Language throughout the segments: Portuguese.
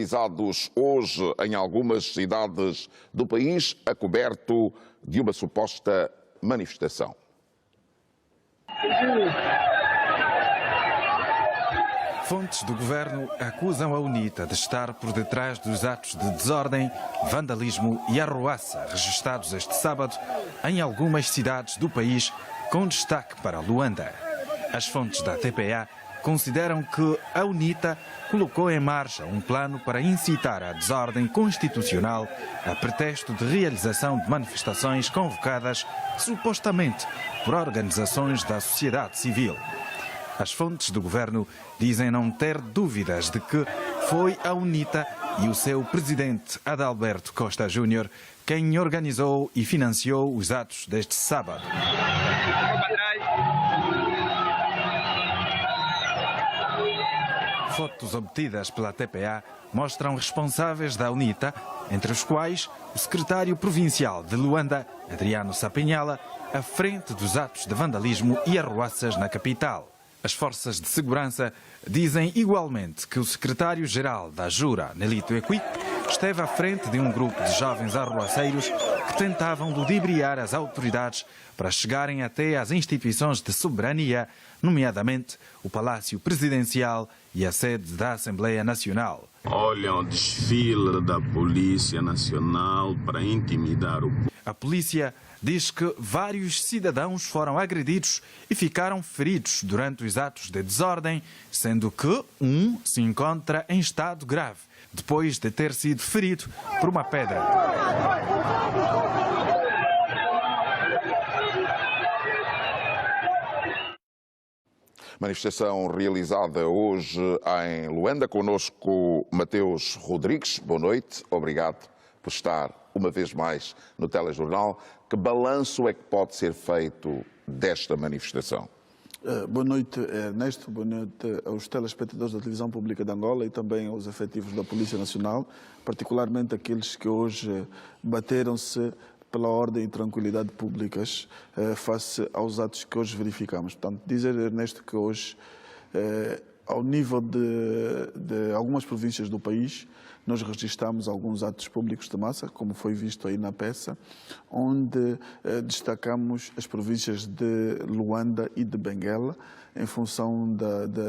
realizados hoje em algumas cidades do país, a coberto de uma suposta manifestação. Fontes do governo acusam a UNITA de estar por detrás dos atos de desordem, vandalismo e arruaça registrados este sábado em algumas cidades do país, com destaque para Luanda. As fontes da TPA consideram que a UNITA colocou em marcha um plano para incitar a desordem constitucional a pretexto de realização de manifestações convocadas supostamente por organizações da sociedade civil. As fontes do governo dizem não ter dúvidas de que foi a UNITA e o seu presidente Adalberto Costa Júnior quem organizou e financiou os atos deste sábado. Fotos obtidas pela TPA mostram responsáveis da UNITA, entre os quais o secretário provincial de Luanda, Adriano Sapinhala, à frente dos atos de vandalismo e arruaças na capital. As forças de segurança dizem igualmente que o secretário-geral da Jura, Nelito Equipe, esteve à frente de um grupo de jovens arruaceiros que tentavam ludibriar as autoridades para chegarem até às instituições de soberania, nomeadamente o Palácio Presidencial e a sede da Assembleia Nacional. Olham o desfile da Polícia Nacional para intimidar o povo. A polícia diz que vários cidadãos foram agredidos e ficaram feridos durante os atos de desordem, sendo que um se encontra em estado grave, depois de ter sido ferido por uma pedra. Manifestação realizada hoje em Luanda. Conosco Mateus Rodrigues. Boa noite. Obrigado por estar uma vez mais no Telejornal. Que balanço é que pode ser feito desta manifestação? Boa noite, Ernesto. Boa noite aos telespectadores da Televisão Pública de Angola e também aos efetivos da Polícia Nacional, particularmente aqueles que hoje bateram-se pela ordem e tranquilidade públicas face aos atos que hoje verificamos. Portanto, dizer, Ernesto, que hoje, ao nível de algumas províncias do país, nós registramos alguns atos públicos de massa, como foi visto aí na peça, onde destacamos as províncias de Luanda e de Benguela, em função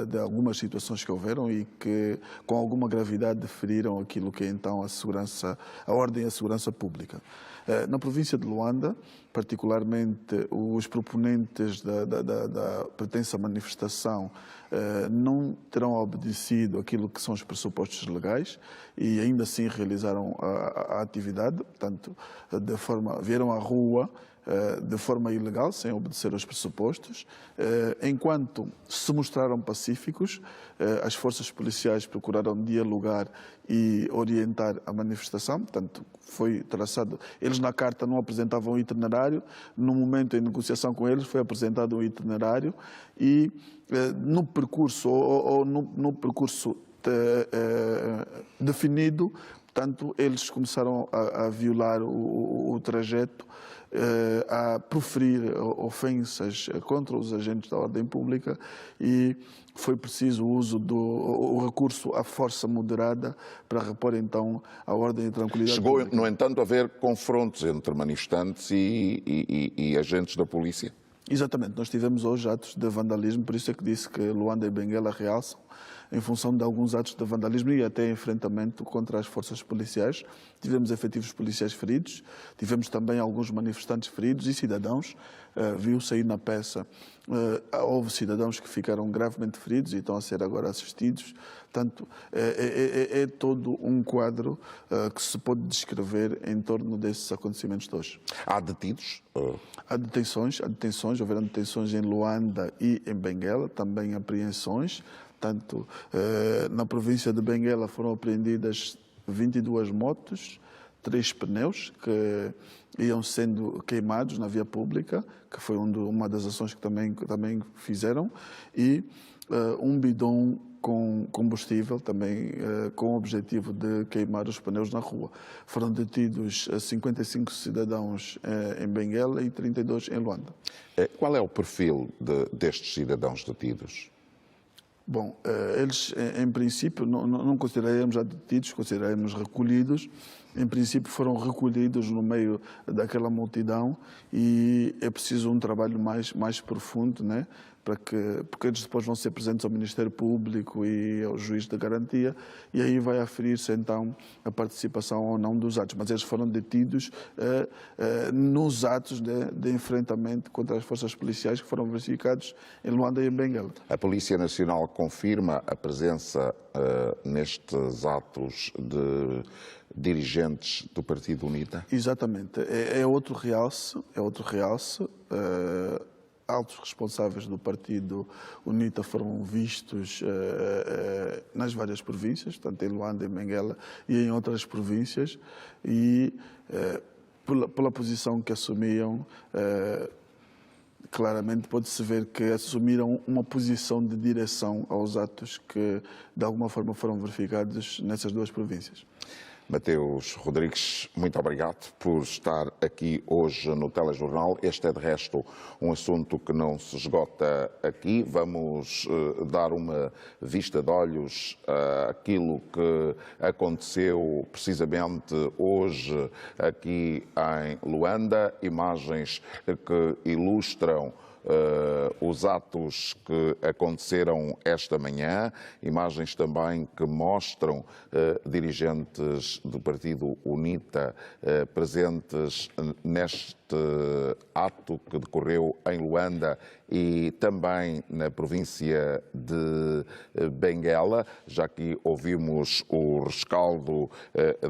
de algumas situações que houveram e que, com alguma gravidade, feriram aquilo que é então a ordem e a segurança pública. Na província de Luanda, particularmente os proponentes da pertença à manifestação não terão obedecido aquilo que são os pressupostos legais e ainda assim realizaram a atividade, portanto, vieram à rua de forma ilegal, sem obedecer aos pressupostos. Enquanto se mostraram pacíficos, as forças policiais procuraram dialogar e orientar a manifestação, portanto, foi traçado. Eles na carta não apresentavam o itinerário, no momento em negociação com eles foi apresentado um itinerário e no percurso, no percurso definido, portanto, eles começaram a violar o trajeto, a proferir ofensas contra os agentes da ordem pública e foi preciso o uso do recurso à força moderada para repor então a ordem e a tranquilidade pública. Chegou, no entanto, a haver confrontos entre manifestantes e agentes da polícia? Exatamente, nós tivemos hoje atos de vandalismo, por isso é que disse que Luanda e Benguela realçam, em função de alguns atos de vandalismo e até enfrentamento contra as forças policiais. Tivemos efetivos policiais feridos, tivemos também alguns manifestantes feridos e cidadãos. Viu-se aí na peça, houve cidadãos que ficaram gravemente feridos e estão a ser agora assistidos. Portanto, é todo um quadro que se pode descrever em torno desses acontecimentos de hoje. Há detidos? Há detenções, houveram detenções em Luanda e em Benguela, também apreensões. Portanto, na província de Benguela foram apreendidas 22 motos, 3 pneus que iam sendo queimados na via pública, que foi uma das ações que também fizeram, e um bidão com combustível, também com o objetivo de queimar os pneus na rua. Foram detidos 55 cidadãos em Benguela e 32 em Luanda. Qual é o perfil destes cidadãos detidos? Bom, eles, em princípio, não consideramos já detidos, consideramos recolhidos. Em princípio, foram recolhidos no meio daquela multidão e é preciso um trabalho mais profundo, né? Porque eles depois vão ser presentes ao Ministério Público e ao juiz da garantia, e aí vai aferir-se então a participação ou não dos atos. Mas eles foram detidos nos atos de enfrentamento contra as forças policiais que foram verificados em Luanda e em Benguela. A Polícia Nacional confirma a presença nestes atos de dirigentes do Partido UNITA? Exatamente. É outro realce. Altos responsáveis do Partido UNITA foram vistos nas várias províncias, tanto em Luanda, em Benguela e em outras províncias, e pela posição que assumiam, claramente pode-se ver que assumiram uma posição de direção aos atos que de alguma forma foram verificados nessas duas províncias. Mateus Rodrigues, muito obrigado por estar aqui hoje no Telejornal. Este é, de resto, um assunto que não se esgota aqui. Vamos dar uma vista de olhos àquilo que aconteceu precisamente hoje aqui em Luanda. Imagens que ilustram os atos que aconteceram esta manhã, imagens também que mostram dirigentes do Partido UNITA presentes neste ato que decorreu em Luanda e também na província de Benguela. Já que ouvimos o rescaldo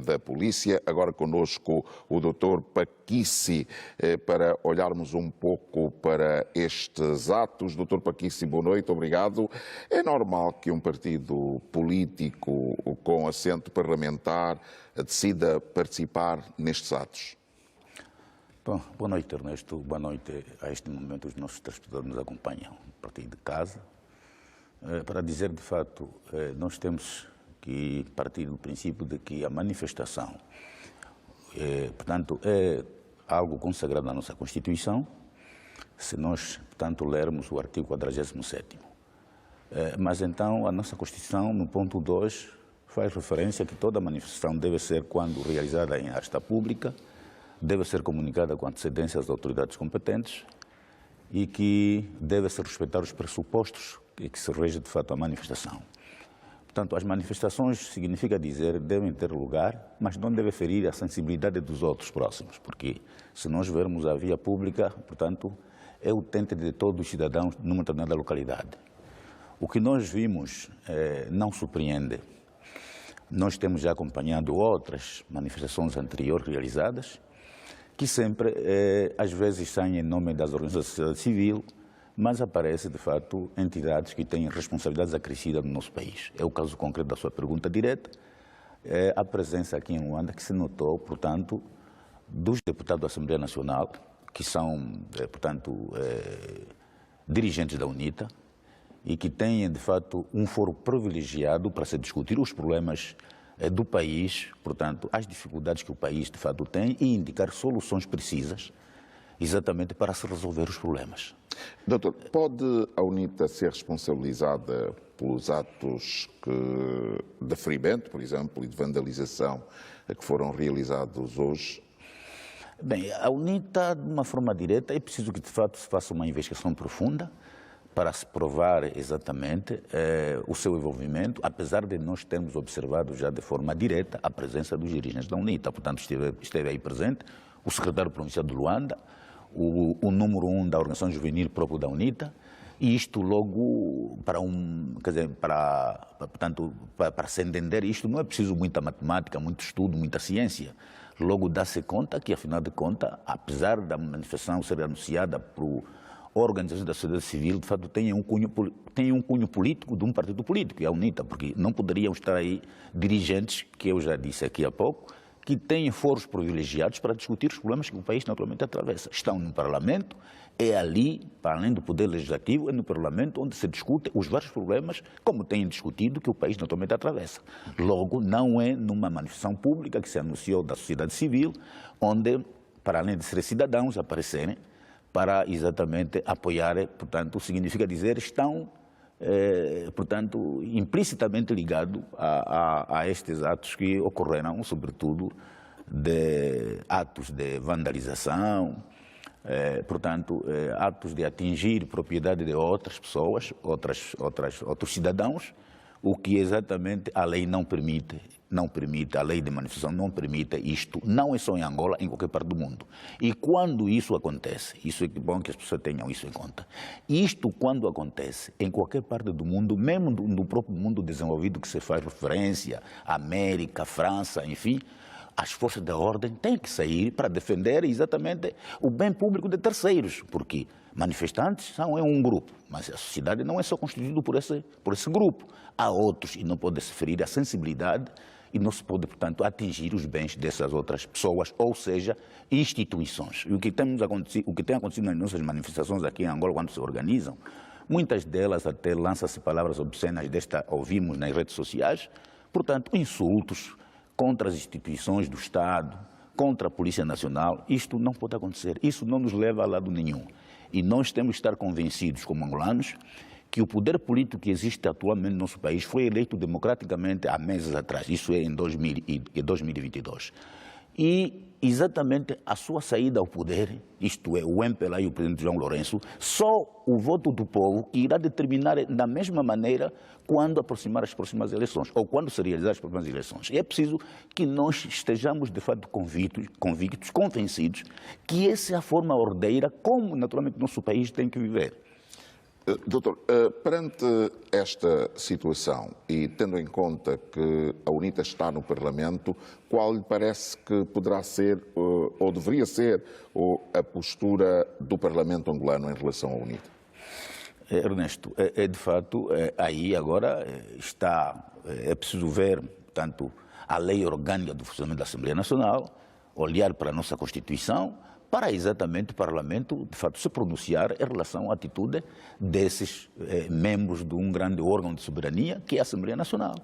da polícia, agora conosco o Dr. Paquici para olharmos um pouco para estes atos. Dr. Paquici, boa noite, obrigado. É normal que um partido político com assento parlamentar decida participar nestes atos? Bom, boa noite, Ernesto. Boa noite a este momento os nossos telespectadores nos acompanham a partir de casa. Para dizer, de fato, nós temos que partir do princípio de que a manifestação, portanto, é algo consagrado na nossa Constituição, se nós, portanto, lermos o artigo 47º. Mas então a nossa Constituição, no ponto 2, faz referência que toda manifestação deve ser, quando realizada em asta pública, deve ser comunicada com antecedência às autoridades competentes e que deve-se respeitar os pressupostos que se rege, de fato, a manifestação. Portanto, as manifestações, significa dizer, devem ter lugar, mas não deve ferir a sensibilidade dos outros próximos, porque se nós vermos a via pública, portanto, é o utente de todos os cidadãos numa determinada localidade. O que nós vimos não surpreende. Nós temos já acompanhado outras manifestações anteriores realizadas, que sempre, às vezes, saem em nome das organizações da sociedade civil, mas aparecem, de fato, entidades que têm responsabilidades acrescidas no nosso país. É o caso concreto da sua pergunta direta, a presença aqui em Luanda que se notou, portanto, dos deputados da Assembleia Nacional, que são, portanto, dirigentes da UNITA, e que têm, de fato, um foro privilegiado para se discutir os problemas do país, portanto, as dificuldades que o país, de fato, tem e indicar soluções precisas exatamente para se resolver os problemas. Doutor, pode a UNITA ser responsabilizada pelos atos de ferimento, por exemplo, e de vandalização que foram realizados hoje? Bem, a UNITA, de uma forma direta, é preciso que, de fato, se faça uma investigação profunda para se provar exatamente o seu envolvimento, apesar de nós termos observado já de forma direta a presença dos dirigentes da UNITA. Portanto, esteve aí presente o secretário provincial de Luanda, o número 1 da organização juvenil próprio da UNITA, e isto logo para se entender isto não é preciso muita matemática, muito estudo, muita ciência. Logo dá-se conta que, afinal de contas, apesar da manifestação ser anunciada por organizações da sociedade civil, de fato, tem um cunho político de um partido político, é a UNITA, porque não poderiam estar aí dirigentes, que eu já disse aqui há pouco, que têm foros privilegiados para discutir os problemas que o país naturalmente atravessa. Estão no Parlamento, é ali, para além do Poder Legislativo, é no Parlamento onde se discute os vários problemas, como têm discutido, que o país naturalmente atravessa. Logo, não é numa manifestação pública que se anunciou da sociedade civil, onde, para além de ser cidadãos, aparecerem para exatamente apoiar, portanto, significa dizer, estão portanto, implicitamente ligado a estes atos que ocorreram, sobretudo, de atos de vandalização, portanto, atos de atingir propriedade de outras pessoas, outros cidadãos, o que exatamente a lei não permite, a lei de manifestação não permite isto, não é só em Angola, em qualquer parte do mundo. E quando isso acontece, isso é bom que as pessoas tenham isso em conta, isto quando acontece em qualquer parte do mundo, mesmo no próprio mundo desenvolvido que se faz referência, América, França, enfim, as forças da ordem têm que sair para defender exatamente o bem público de terceiros, porque manifestantes são um grupo, mas a sociedade não é só constituída por esse grupo. Há outros e não pode se ferir a sensibilidade e não se pode, portanto, atingir os bens dessas outras pessoas, ou seja, instituições. E o que tem acontecido nas nossas manifestações aqui em Angola, quando se organizam, muitas delas até lançam-se palavras obscenas, ouvimos nas redes sociais, portanto, insultos contra as instituições do Estado, contra a Polícia Nacional. Isto não pode acontecer, isso não nos leva a lado nenhum. E nós temos que estar convencidos, como angolanos, que o poder político que existe atualmente no nosso país foi eleito democraticamente há meses atrás, isso é em 2022. E exatamente a sua saída ao poder, isto é, o MPLA e o presidente João Lourenço, só o voto do povo que irá determinar da mesma maneira quando aproximar as próximas eleições, ou quando se realizar as próximas eleições. E é preciso que nós estejamos, de fato, convictos, convencidos, que essa é a forma ordeira como, naturalmente, o nosso país tem que viver. Doutor, perante esta situação e tendo em conta que a UNITA está no Parlamento, qual lhe parece que poderá ser ou deveria ser a postura do Parlamento angolano em relação à UNITA? Ernesto, de fato, aí agora é preciso ver, portanto, a lei orgânica do funcionamento da Assembleia Nacional, olhar para a nossa Constituição, para exatamente o Parlamento, de fato, se pronunciar em relação à atitude desses membros de um grande órgão de soberania, que é a Assembleia Nacional.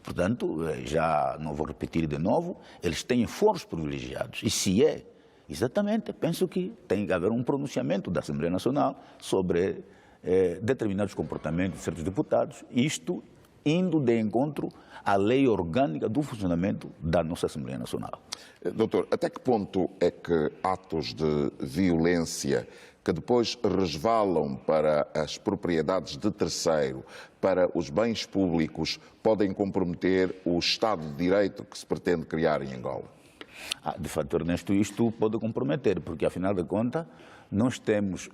Portanto, já não vou repetir de novo, eles têm foros privilegiados. E se é, exatamente, penso que tem que haver um pronunciamento da Assembleia Nacional sobre determinados comportamentos de certos deputados, isto indo de encontro à lei orgânica do funcionamento da nossa Assembleia Nacional. Doutor, até que ponto é que atos de violência que depois resvalam para as propriedades de terceiro, para os bens públicos, podem comprometer o Estado de Direito que se pretende criar em Angola? De fato, Ernesto, isto pode comprometer, porque, afinal de contas, nós temos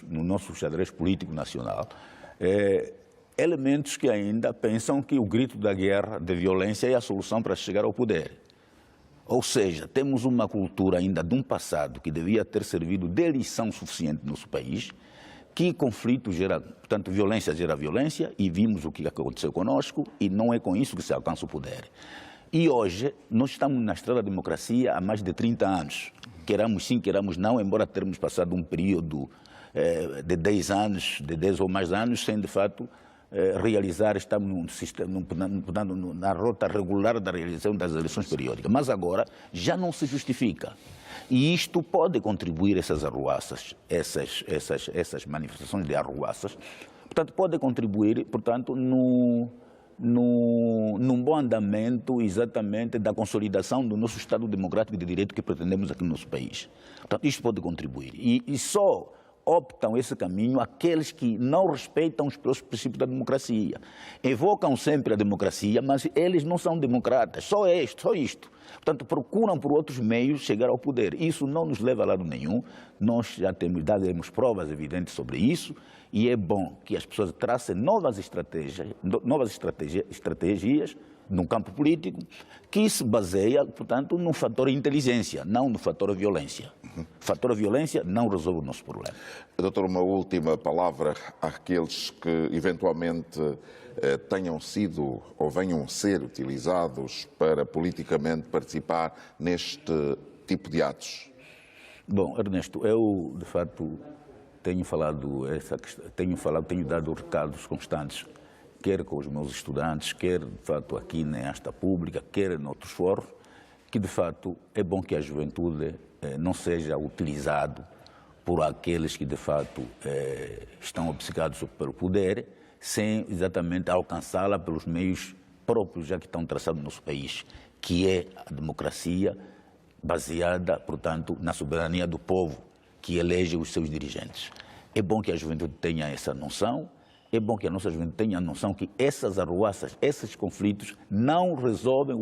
no nosso xadrez político nacional elementos que ainda pensam que o grito da guerra, de violência, é a solução para chegar ao poder. Ou seja, temos uma cultura ainda de um passado que devia ter servido de lição suficiente no nosso país, que conflito gera, portanto, violência gera violência, e vimos o que aconteceu conosco, e não é com isso que se alcança o poder. E hoje, nós estamos na estrada da democracia há mais de 30 anos. Queramos sim, queramos não, embora termos passado um período de 10 anos, de 10 ou mais anos, sem de fato realizar, estamos na rota regular da realização das eleições periódicas. Mas agora já não se justifica. E isto pode contribuir, essas arruaças, essas manifestações de arruaças, portanto, pode contribuir, portanto, num bom andamento exatamente da consolidação do nosso Estado democrático de direito que pretendemos aqui no nosso país. Portanto, isto pode contribuir. E só optam esse caminho aqueles que não respeitam os princípios da democracia. Evocam sempre a democracia, mas eles não são democratas, só isto. Portanto, procuram por outros meios chegar ao poder. Isso não nos leva a lado nenhum, nós já demos provas evidentes sobre isso, e é bom que as pessoas tracem novas estratégias no campo político, que se baseia, portanto, no fator inteligência, não no fator violência. O fator violência não resolve o nosso problema. Doutor, uma última palavra àqueles que eventualmente tenham sido ou venham a ser utilizados para politicamente participar neste tipo de atos. Bom, Ernesto, eu, de fato, tenho dado recados constantes, quer com os meus estudantes, quer, de fato, aqui nesta pública, quer em outros fóruns, que, de fato, é bom que a juventude não seja utilizado por aqueles que de fato estão obcecados pelo poder, sem exatamente alcançá-la pelos meios próprios já que estão traçados no nosso país, que é a democracia baseada, portanto, na soberania do povo, que elege os seus dirigentes. É bom que a juventude tenha essa noção, é bom que a nossa juventude tenha a noção que essas arruaças, esses conflitos não resolvem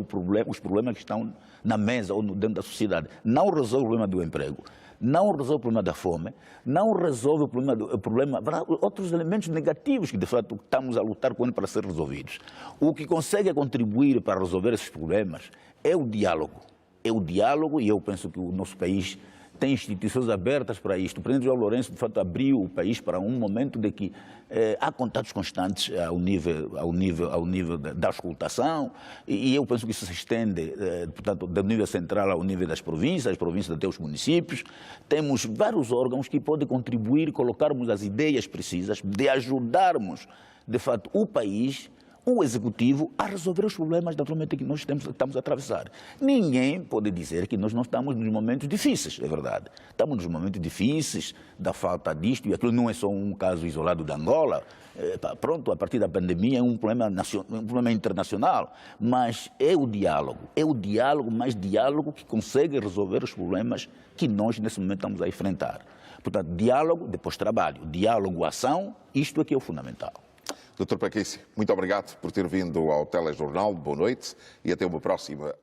os problemas que estão na mesa ou dentro da sociedade. Não resolve o problema do emprego, não resolve o problema da fome, não resolve o problema outros elementos negativos que de fato estamos a lutar com ele para ser resolvidos. O que consegue contribuir para resolver esses problemas é o diálogo. É o diálogo, e eu penso que o nosso país tem instituições abertas para isto. O presidente João Lourenço, de fato, abriu o país para um momento de que há contatos constantes ao nível da escutação, e eu penso que isso se estende, portanto, do nível central ao nível das províncias até os municípios. Temos vários órgãos que podem contribuir, colocarmos as ideias precisas, de ajudarmos, de fato, o país, o executivo, a resolver os problemas naturalmente que nós estamos a atravessar. Ninguém pode dizer que nós não estamos nos momentos difíceis, é verdade. Estamos nos momentos difíceis da falta disto, e aquilo não é só um caso isolado de Angola. Pronto, a partir da pandemia é um problema internacional, mas é o diálogo, mais diálogo que consegue resolver os problemas que nós nesse momento estamos a enfrentar. Portanto, diálogo, depois trabalho, diálogo, ação, isto é que é o fundamental. Dr. Paquice, muito obrigado por ter vindo ao Telejornal. Boa noite e até uma próxima.